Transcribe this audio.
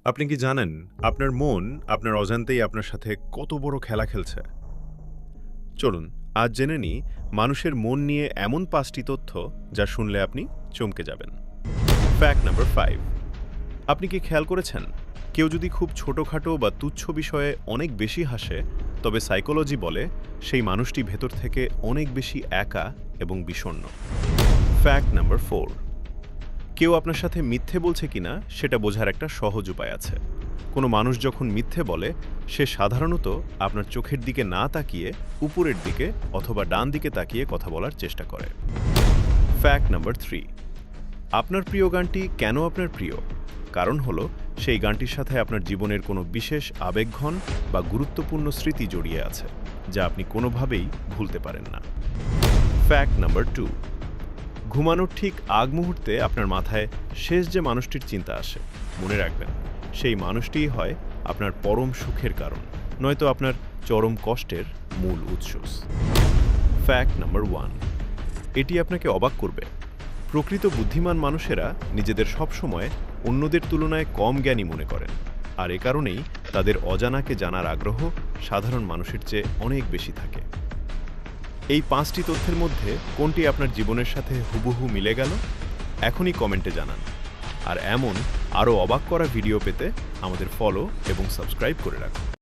আপনি কি জানেন আপনার মন আপনার অজান্তেই আপনার সাথে কত বড় খেলা খেলছে? চলুন আজ জেনে নিই মানুষের মন নিয়ে এমন ৫টি তথ্য যা শুনলে আপনি চমকে যাবেন। Fact number ৫। আপনি কি খেয়াল করেছেন কেউ যদি খুব ছোটখাটো বা তুচ্ছ বিষয়ে অনেক বেশি হাসে, তবে সাইকোলজি বলে সেই মানুষটি ভেতর থেকে অনেক বেশি একা এবং বিষণ্ণ। Fact number ৪। কেউ আপনার সাথে মিথ্যে বলছে কিনা সেটা বোঝার একটা সহজ উপায় আছে। কোনো মানুষ যখন মিথ্যে বলে, সে সাধারণত আপনার চোখের দিকে না তাকিয়ে উপরের দিকে অথবা ডান দিকে তাকিয়ে কথা বলার চেষ্টা করে। Fact number ৩। আপনার প্রিয় গানটি কেন আপনার প্রিয়? কারণ হলো সেই গানটির সাথে আপনার জীবনের কোনো বিশেষ আবেগঘন বা গুরুত্বপূর্ণ স্মৃতি জড়িয়ে আছে, যা আপনি কোনোভাবেই ভুলতে পারেন না। Fact number ২। ঘুমানোর ঠিক আগ মুহূর্তে আপনার মাথায় শেষ যে মানুষটির চিন্তা আসে, মনে রাখবেন সেই মানুষটিই হয় আপনার পরম সুখের কারণ, নয়তো আপনার চরম কষ্টের মূল উৎস। Fact number ১। এটি আপনাকে অবাক করবে। প্রকৃত বুদ্ধিমান মানুষেরা নিজেদের সবসময় অন্যদের তুলনায় কম জ্ঞানী মনে করেন, আর এ কারণেই তাদের অজানাকে জানার আগ্রহ সাধারণ মানুষের চেয়ে অনেক বেশি থাকে। এই ৫টি তথ্যের মধ্যে কোনটি আপনার জীবনের সাথে হুবহু মিলে গেল? এখনই কমেন্টে জানান। আর এমন আরও অবাক করা ভিডিও পেতে আমাদের ফলো এবং সাবস্ক্রাইব করে রাখুন।